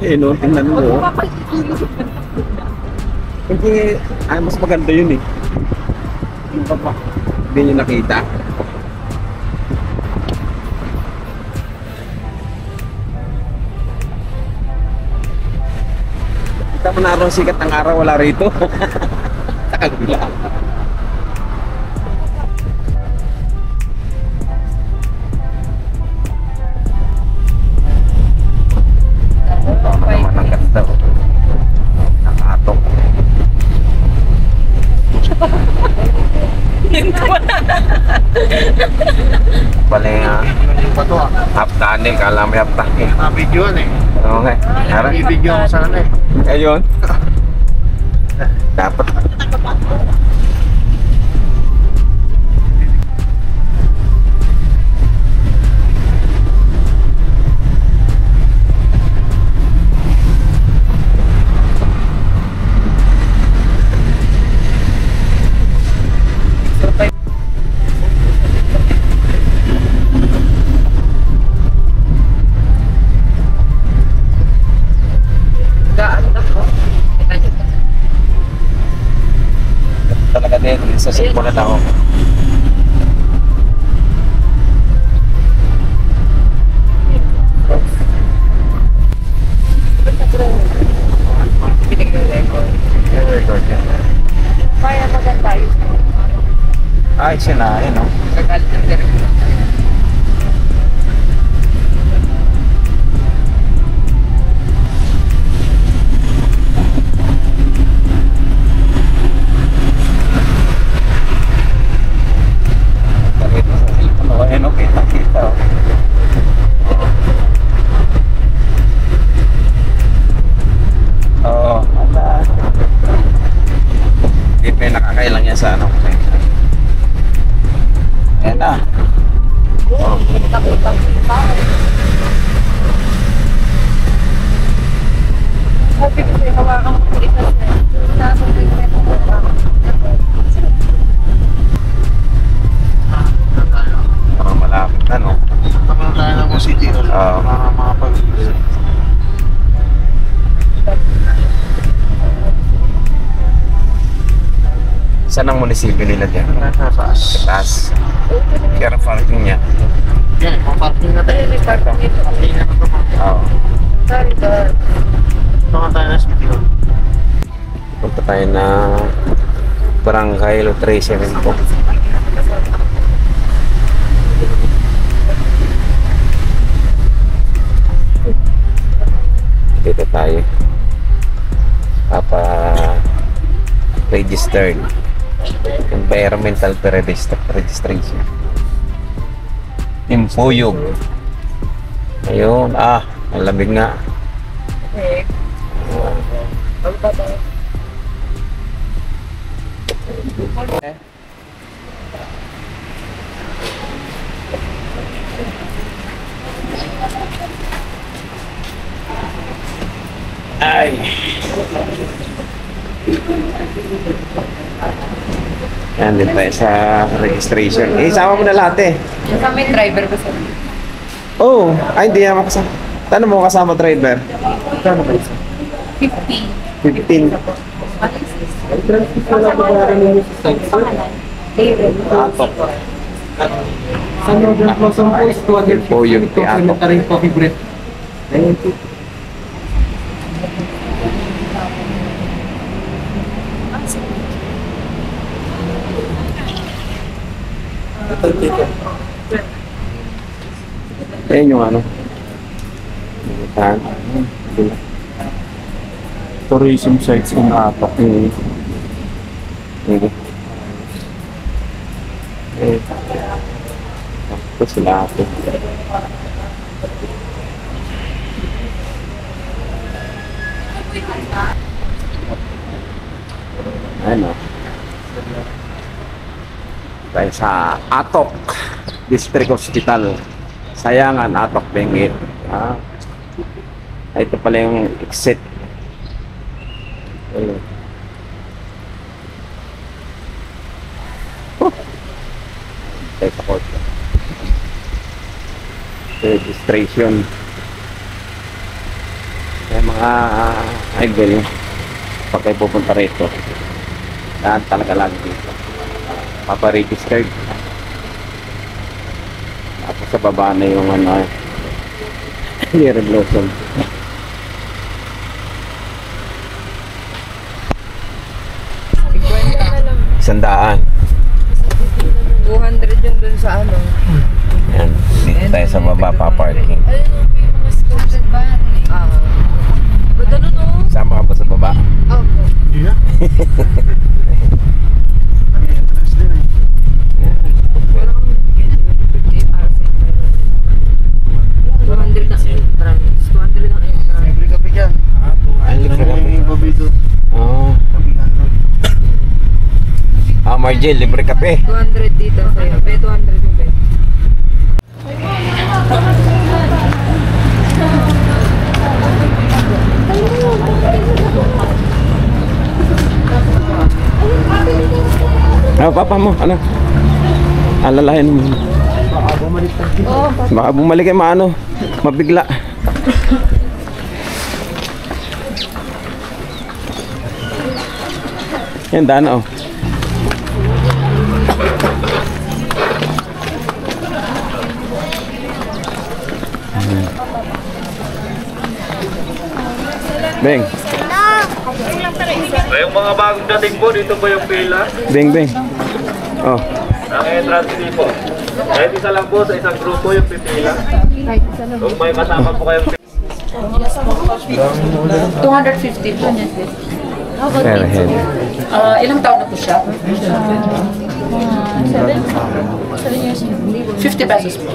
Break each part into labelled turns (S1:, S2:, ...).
S1: Eh, no, tingnan mo. Hindi, ay, mas maganda yun eh. Yung pa. Hindi nyo nakita. Kita mo na rin sikat ng araw, wala rito. Sa kabila. Ito naman ang ganda. Nakatok. Bale nga. Half tunnel, kala may half tunnel.
S2: Nabidyoan eh.
S1: Okay. Harap.
S2: Ibidyo ko sana eh.
S1: Ayun. Dapat. Talaga din, sa simpulan ako. Record yan.
S3: Kaya maganda yun.
S1: Ay, sinahin, no?
S3: Kagalit ng direktor.
S1: Pakita sa cellphone, oh. Ayun, okay, nakita, oh. Oo, ala. Hindi pa yung nakakailang yan sa ano. Ayan na. Oh.
S3: Nakutang pa. Sabi ko sa'yo, hawakan mo yung itas na yun. Nasa ko yung
S1: Parang malapit na, no?
S2: Tapos tayo ng City Hall.
S1: Oo.
S2: Para makapag...
S1: Saan ang munisipyo nila dyan?
S2: Sa taas.
S1: Sa taas. Kaya ang parking niya.
S2: Yan, paparking na tayo. Parking na ito.
S1: Oo.
S3: Sorry, sir.
S2: Ito nga tayo ng City Hall.
S1: Punta tayo na Barangay Lutresa rin po. Dito tayo. Registered. Environmental registration. Impuyog. Ayun. Ah, ang lamig nga.
S3: Okay. Bye-bye.
S1: Ay. Yan din tayo sa registration. Eh, sama mo na lahat eh.
S3: Yung kami driver ko sir.
S1: Oh, ay hindi naman kasama. Tanong mo kasama driver. Kano ba isa?
S3: 50.
S1: 15.
S3: David.
S1: Atok.
S4: Sa Northern Blossom po is 250
S1: Po yung teatro.
S4: complimentary coffee break.
S1: Ayan yung ano. Yan.
S4: Tourism sites in Atok.
S1: Hindi. Eh. Ito sila ako. Ano? Tayo sa Atok District Hospital. Sayangan, Atok, Benguet. Ah. Ito pala yung exit. Ayun. Tayo sa court. Registration. May mga idol pag kayo pupunta rito. Daan talaga lagi dito. Papa-registered. Tapos sa baba na yung ano, cherry blossom. Sandaan.
S3: 200 yun dun sa ano.
S1: Yan. Dito tayo sa baba pa parking.
S3: Ayun yung mga scooter ba? Ba't ano no?
S1: Sama ka ba sa baba?
S3: Opo.
S4: Iya.
S3: Pero kung ganyan, 50 para sa inyo. 200 na entrance. 200 na entrance.
S2: Libre kape dyan.
S1: Ay, libre kape.
S2: May pabito.
S1: Oh. Ah, Marjel, libre kape.
S3: 200 dito sa'yo. Pe, 200 yung pe.
S1: Ano, papa mo? Ano? Alalahin mo. Baka bumalik kayo maano. Mabigla. Yan, daan oh. Beng.
S2: Yung mga bagong dating po, dito ba yung pila?
S1: Beng, beng. Oh.
S2: Ang entrance fee po. Kahit isa lang po sa isang grupo yung pipila. Kung may kasama po kayong
S5: 250 po.
S1: Per head.
S5: Ilang taon na po siya? 7 years. 50 pesos po.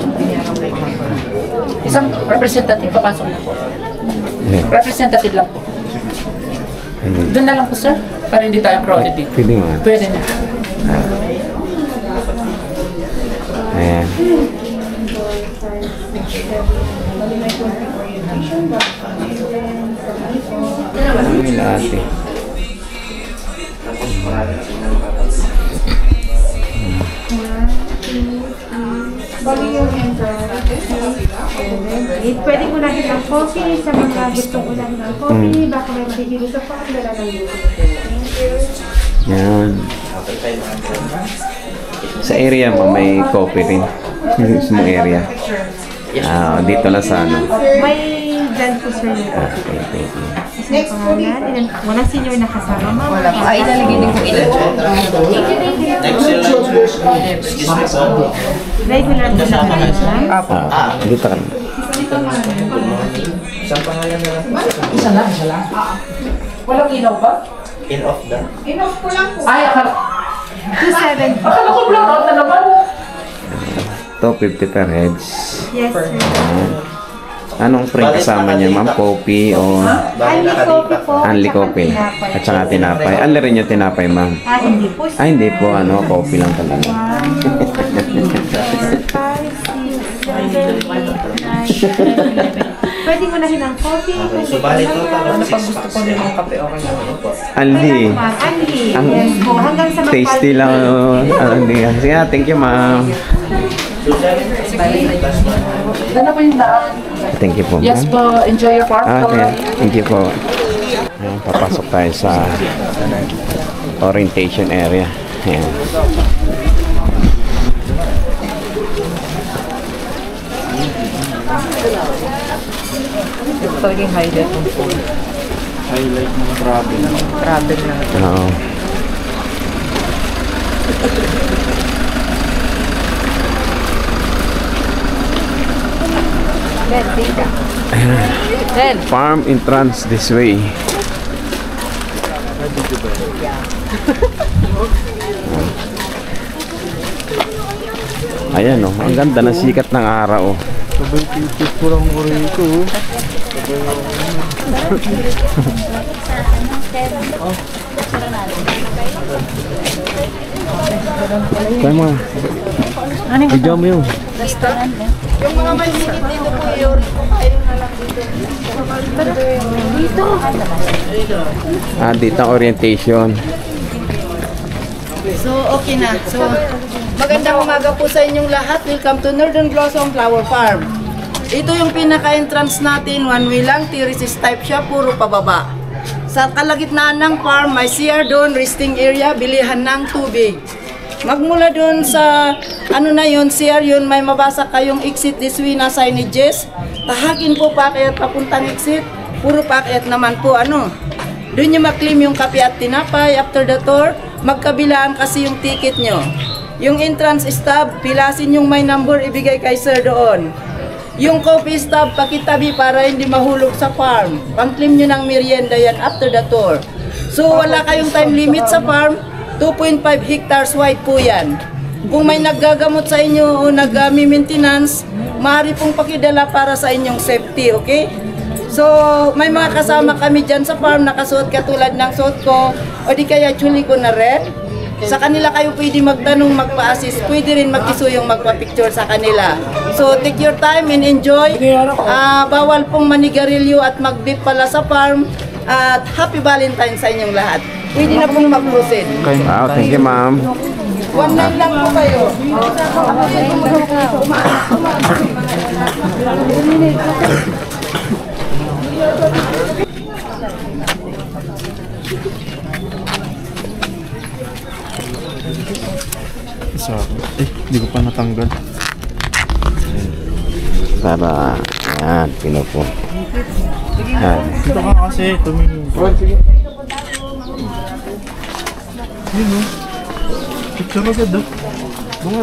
S5: Isang representative papasok na po. Representative lang po. Doon na lang po, sir. Para hindi tayo crowded dito.
S1: Pwede nga.
S5: Pwede na.
S1: Ayan. Ano yung ate?
S6: Bali yung pwede ko natin ang coffee sa mga gustong ulan ng coffee. Baka may mahihilo sa pa, wala ng luto.
S1: Yan. Sa area mo may coffee rin. Sa mga area. Ah, dito lang sa ano.
S6: May dyan po sir yung coffee.
S1: Okay, thank you.
S6: Kasi pangalan, walang senior na kasama. Wala
S3: Ah, ilalagay din ko ilan.
S6: regular po na kanila.
S1: Ah, dito ka na.
S5: Isa lang. Walang ilaw ba? Ay, akala
S6: 270.
S5: ko block out na naman.
S1: 250 per heads.
S6: Yes sir.
S1: Anong drink kasama niya, ma'am? Coffee o
S6: Only coffee po.
S1: only
S6: tsaka
S1: coffee?
S6: tinapay.
S1: At saka tinapay. Only rin yung tinapay, ma'am.
S6: Hindi po.
S1: Ah, hindi po. Ano, coffee lang talaga.
S6: 1, 2, 3, 4, 5, 6, 7, 8, 9. Pwede ko na ng coffee.
S5: Ano pag gusto ko ng kape, okay lang.
S1: Only.
S6: Only.
S1: Ang
S6: Yes po. Hanggang sa
S1: tasty lang. Only. Sige, thank you, ma'am.
S5: Ano po yung daan?
S1: Thank you po, ma'am.
S5: Yes po, enjoy your park.
S1: Okay, thank you po. Ayan, papasok tayo sa orientation area. Ayan.
S3: Ito yung highlight ng phone.
S4: Highlight ng travel.
S3: Travel na.
S1: Oo.
S3: Then, dita. Then.
S1: Farm entrance this way. Ayan oh, ang ganda ng sikat ng araw.
S4: Sabay titis ko lang mo rito.
S1: Kaya mo. Video mo yun.
S3: Yung mga maliliit dito po yun. Ayun na lang dito. Dito.
S1: Ah, dito ang orientation.
S7: So, okay na. So, magandang umaga po sa inyong lahat. Welcome to Northern Blossom Flower Farm.
S3: Ito yung pinaka-entrance natin, one way lang, terraces type siya, puro pababa. Sa kalagitnaan ng farm, may CR doon, resting area, bilihan ng tubig. Magmula doon sa, ano na yun, CR yun, may mabasa kayong exit this way na signages. Tahakin po paakyat papuntang exit, puro paakyat naman po, ano. Doon nyo maklim yung kape at tinapay, after the tour, magkabilaan kasi yung ticket nyo. Yung entrance stub, pilasin yung may number, ibigay kay sir doon. Yung coffee stub, pakitabi para hindi mahulog sa farm. Pangklim nyo ng merienda yan after the tour. So wala kayong time limit sa farm, 2.5 hectares wide po yan. Kung may naggagamot sa inyo o nag-maintenance, maaari pong pakidala para sa inyong safety, okay? So, may mga kasama kami dyan sa farm, nakasuot katulad ng suot ko, o di kaya chuli ko na red. Sa kanila kayo pwede magtanong, magpa-assist, pwede rin mag-isuyong magpa-picture sa kanila. So, take your time and enjoy. Bawal pong manigarilyo at mag-beep pala sa farm. At happy Valentine sa inyong lahat. Pwede na pong mag-proceed.
S1: Wow, thank you, ma'am.
S3: One night lang po kayo.
S4: Hindi ko pa natanggal.
S1: Para, yan, pinupo. Yan.
S4: Ito ka kasi, tumingin. Yun o. Picture agad o. Dunga.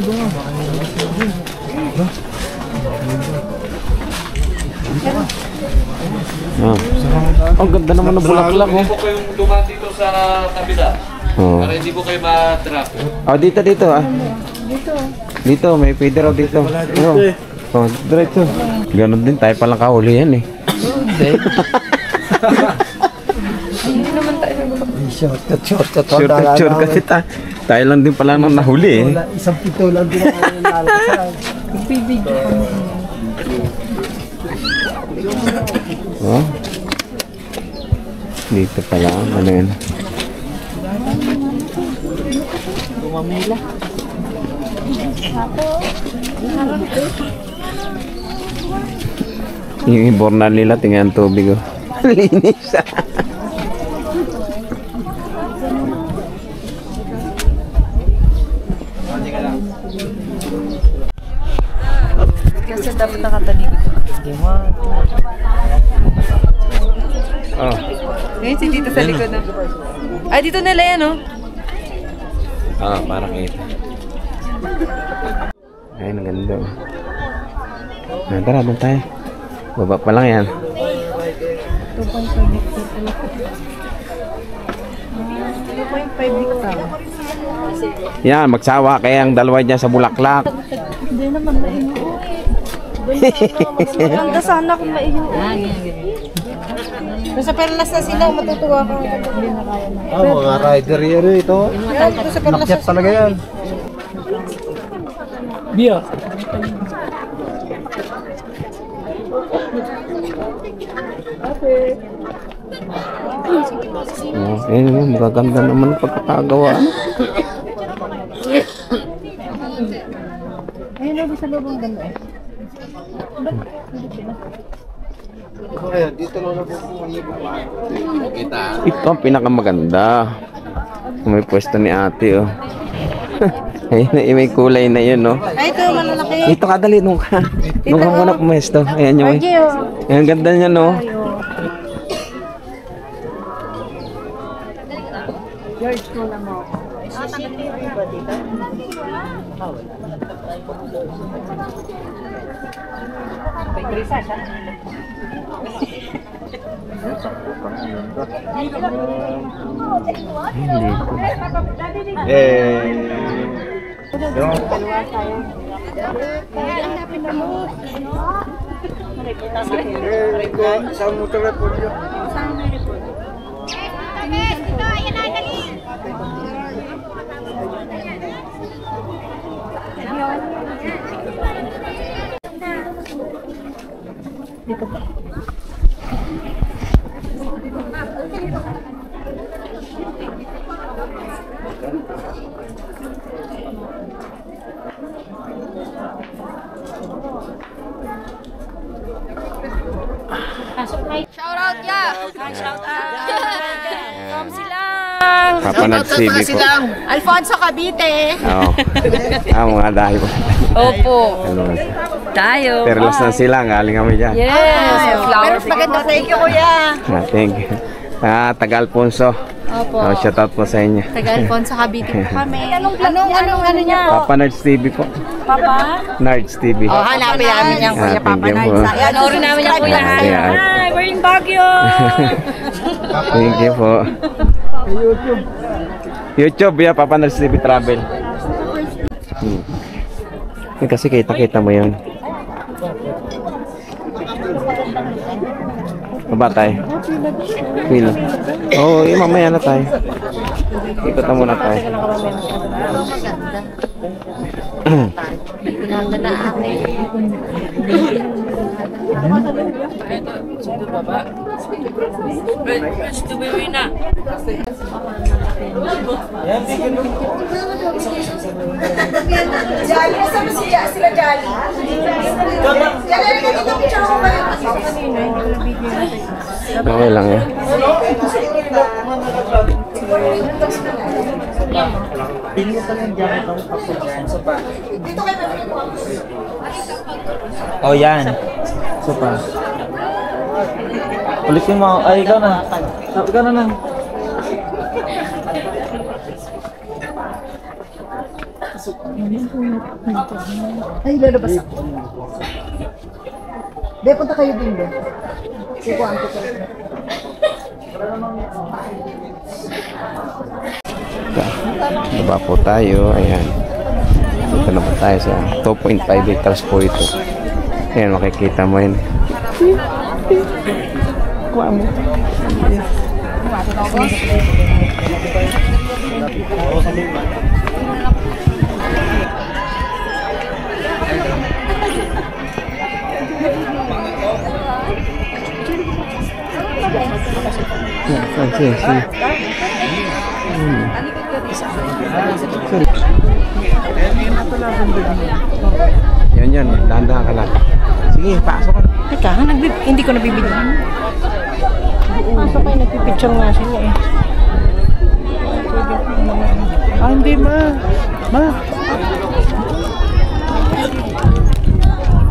S1: Ang ganda naman ng bulaklak, oh.
S2: Po kayong dumaan dito sa kabila.
S1: Oh.
S2: Para hindi po kayo ma-trap.
S1: Oh, dito ah. Dito, may pwede raw dito. Oh, diretso. Ganon din, tayo palang kahuli yan eh.
S4: Shortcut.
S1: Shortcut kasi tayo lang din pala nang nahuli eh.
S4: Isang pito lang din ang nalakasan.
S1: Oh. Dito pala, ano yun?
S4: Mamila.
S1: Yung ibornal nila, tingnan ang tubig oh. Linis ah.
S3: Kasi dapat nakatalikod.
S1: Oh.
S3: Ngayon si dito sa likod na. Ay, dito nila yan, oh.
S1: Ah, parang ito. Ayun, ang ganda. Tara, doon tayo. Baba pa lang yan.
S3: 2.5 hectare.
S1: Yan, magsawa kaya ang dalawa dyan sa bulaklak.
S6: Hindi naman maiuwi. Maganda sana kung maiuwi.
S3: Nasa Perlas na sila, matutuwa ka.
S4: Mga rider yan ito. Nakyat talaga yan. Bia.
S1: Oh, ayun, magaganda naman ang pagkakagawa.
S6: Ayun na, sa loob ang ganda.
S4: Dito lang na po.
S1: Ito ang pinakamaganda. May pwesto ni ate oh. Ayun, may kulay na yun oh.
S3: Ay, ito, malalaki.
S1: Dito ka, dali nung ka. Nung ka muna pumesto. Ayan yung may. Ayan, ganda niya no.
S6: George ko lang mo.
S4: Isang motor po niyo.
S7: Shout out! From Silang!
S1: Papa Nards TV po.
S7: Alfonso Cavite!
S1: Oo. Mga dahil po.
S7: Opo! Tayo!
S1: Perlas na sila, galing kami dyan.
S7: Yes! Pero maganda sa iyo, kuya!
S1: Thank you. Taga Alfonso.
S7: Opo.
S1: Shout out po sa inyo.
S7: Taga Alfonso Cavite po kami. Anong niya po?
S1: Papa Nards TV po.
S7: Papa?
S1: Nards TV.
S7: Oh, hanapin namin yan, kuya.
S1: Papa Nards.
S7: Panoorin namin yan, kuya. Hi! We're in Baguio!
S1: Thank you po. YouTube, yeah, Papa Nards TV Travel. Kasi kita-kita mo yun. Baba tayo. Phil. Oo, mamaya na tayo. Ikot na muna tayo.
S3: Jali, nasaan ba sila Jali? Jali, nandito picture ko ba yun?
S1: Okay lang yan.
S8: Oh, yan. Sopa. Ulitin mo. Ay, ikaw na. Ikaw na lang.
S3: Ay, lalabas ako. Be, punta kayo din ba? Sikuan ko kayo.
S1: Baba po tayo. Ayan. Dito na po tayo sa 2.5 liters po ito. Ayan, makikita mo yun. Kuha mo. Yan, dahan-dahan ka lang. Sige, pasok ka.
S7: Teka, hindi ko nabibigyan. Pasok kayo, nagpipicture nga sila eh.
S4: Hindi ma.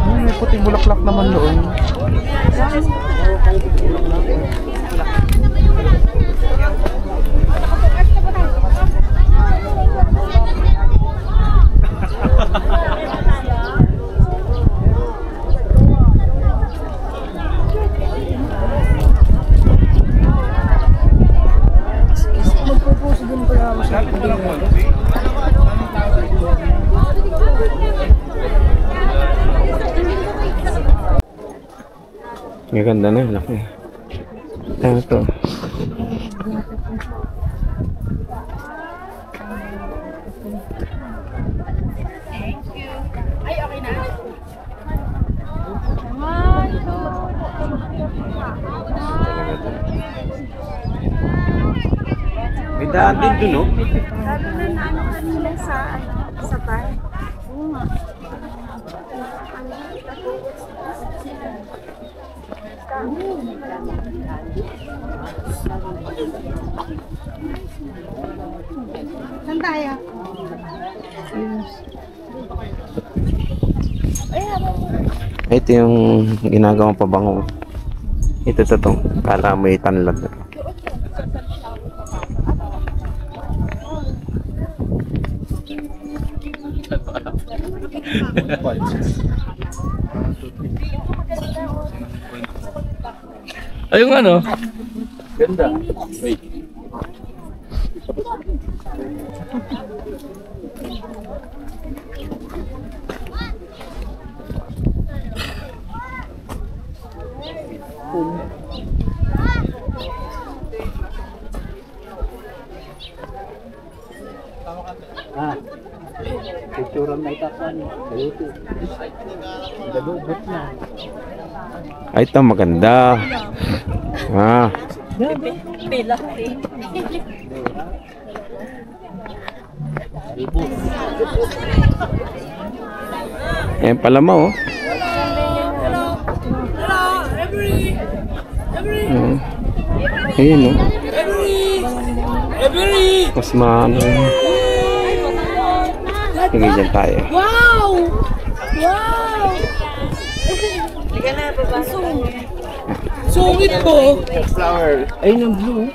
S4: May puting bulaklak naman doon.
S1: Ang ganda na, laki. Ano to? May daan din dun, no?
S6: Sabi na ano kanila sa bar. Oo nga. Saan tayo?
S1: Ito yung ginagawang pabango. Ito to. Para may tanlad na.
S2: Ayun ano? Ganda. Wait.
S4: Picturean na itapan. Gadubot na.
S1: Ay, ito maganda. Ayan pala mo, oh. Ayun, no? Mas maano. Sige, dyan tayo.
S7: Wow! Wow! Sungit po!
S1: Flower.
S7: Ayun ang blue.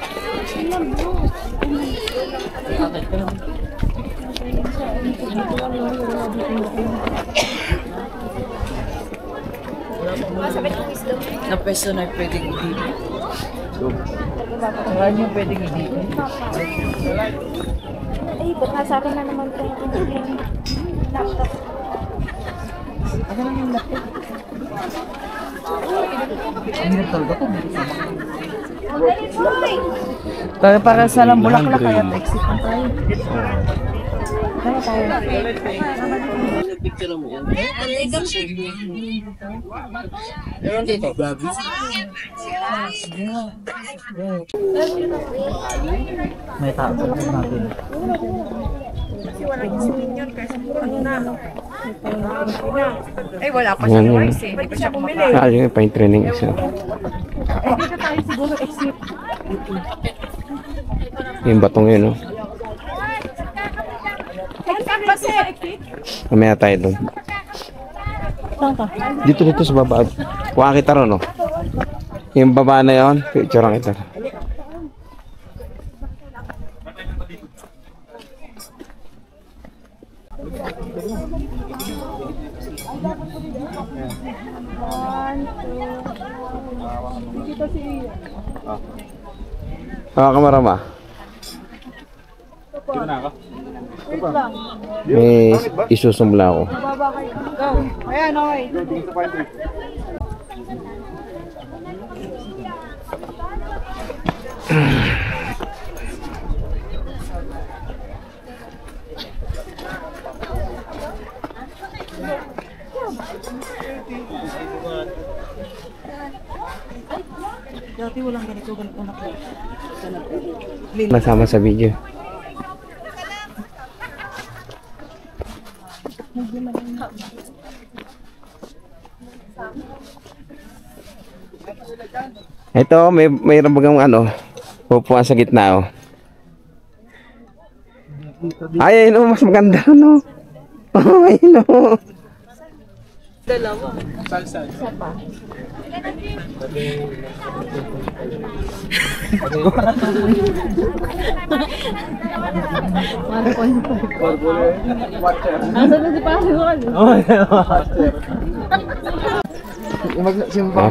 S7: Na pwesto na pwedeng i-dito. Wala niyo pwedeng i-dito.
S6: Ay, baka sa akin na naman ito. Laptop.
S7: Ano lang yung laptop? Kaya para sa lang bulaklak kaya exit na tayo. Kaya tayo. Meron dito.
S8: May tao sa natin.
S7: Ay, wala pa
S1: Ayan,
S7: siya
S1: yun.
S7: rice eh. Hindi pa siya bumili.
S1: Ah, yun, pa-training isa.
S7: Dito tayo siguro exit.
S1: Yung batong yun, no?
S7: Exit ba siya? Exit?
S1: Mamaya tayo doon. Dito sa baba. Kuha kita ron, no? Yung baba na yun, picture ang kita. Kamarama. May isusumla ako.
S7: Ayan, okay. Dati walang ganito na
S1: Masama sa video. Ito, mayroon bagang ano, pupuan sa gitna, oh. Ay, ayun, oh, mas maganda, no? Oh, ayun, oh.
S7: Dalawa.
S6: Isa pa.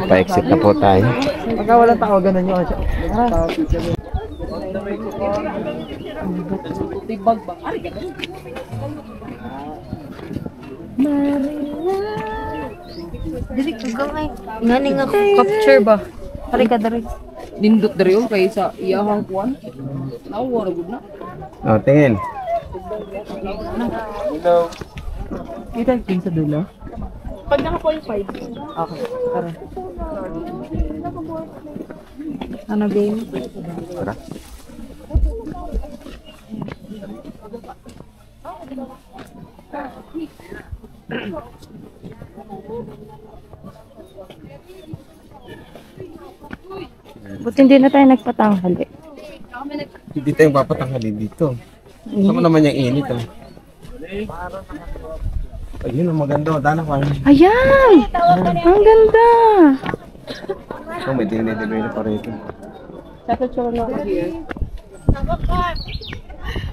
S1: Pa-exit na po tayo.
S8: Pagka walang tao, ganun yun.
S7: Tibag ba? Ari ka.
S6: Dili ko gamay. Ngani nga capture ba? Pare ka dari.
S7: Nindot dari yung kay sa iyahang kuwan. Nawara gud na.
S1: Oh, tingin.
S7: Kita yung sa dulo.
S6: Pag naka 0.5.
S7: Okay, tara. Ano game?
S1: Tara.
S6: Buti hindi na tayo nagpatanghali.
S1: Hindi tayong papatanghali dito. Sama naman yung init, oh. Ayun, ang maganda, oh. Dana ka.
S6: Ayan! Ang ganda!
S1: Oh, may dinidibay na pa rito.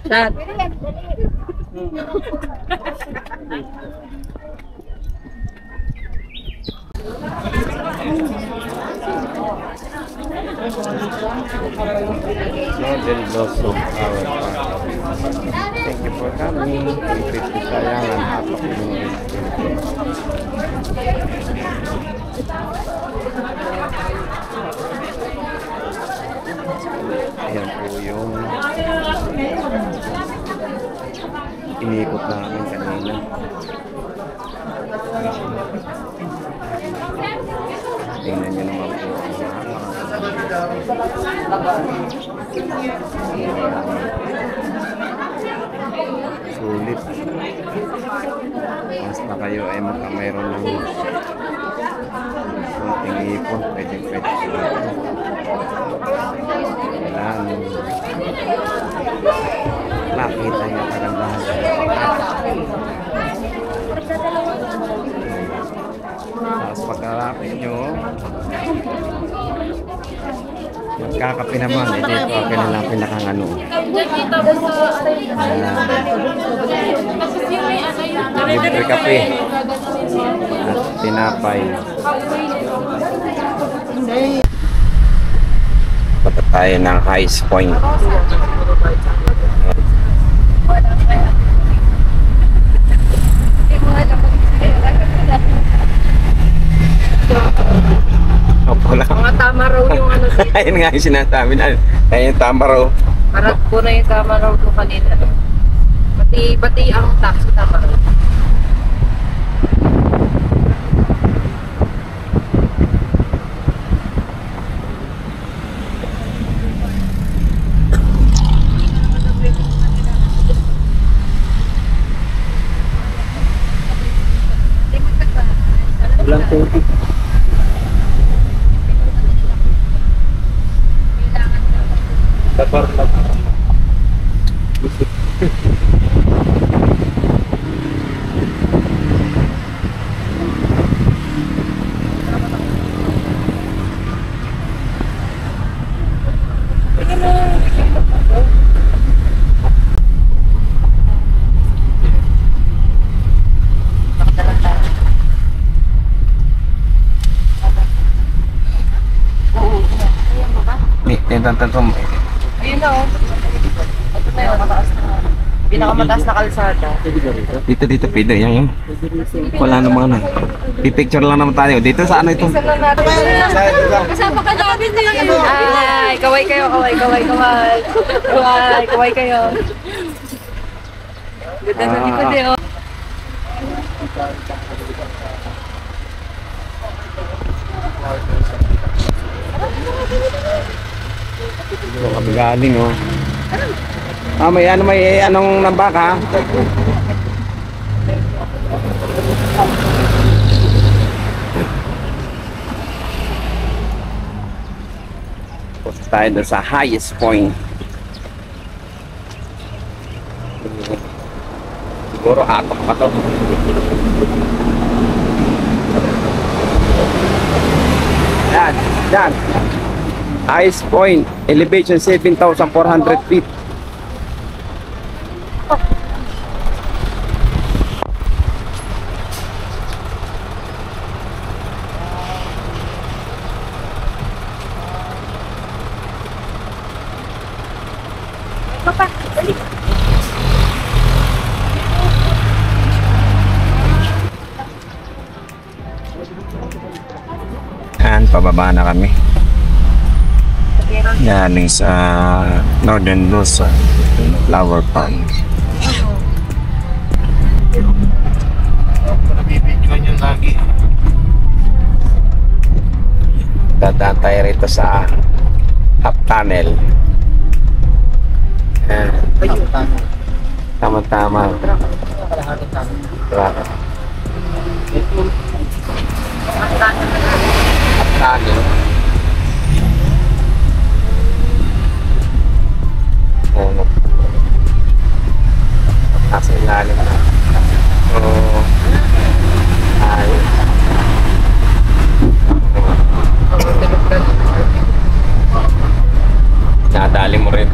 S7: Chat.
S1: Del Blossom Flower Park. Thank you for coming. Increase the sayangan. Hapak mo. Ayan po yung iniikot namin kanina. Tingnan nyo naman po. Sulit. Basta kayo ay mayroon ng konting ipon, pwede. Kakape naman. Ito okay na lang pinakang ano. Libre kape. At tinapay. Punta tayo ng Highest Point. Opo lang.
S7: Mga tama raw yung ano dito.
S1: Ayun nga yung sinasabi na. Ayun yung tama raw.
S7: Parang po na yung tama raw doon kanina. Bati ang taxi tama raw.
S1: Walang tubig.
S7: Ayun na oh. Ito na yun, mataas na. Pinakamataas na kalsada.
S1: Dito, pwede. Yan. Wala naman ano. Pipicture lang naman tayo. Dito sa ano ito?
S7: Kasama ka namin din. Ay, kaway kayo. Kaway kayo. Ganda na likod eh oh.
S1: Ito kami galing oh. May anong nambak ha? Punta tayo doon sa Highest Point. Siguro atok pa to. Yan. Highest Point, elevation 7,400 feet. Yan, pababa na kami. Galing sa Northern Luzon Flower Farm. Nabibigyan yung lagi. Dadaan tayo rito sa Half Tunnel. Tama-tama. Half Tunnel. Nasa ilalim na. So, nadali mo rin.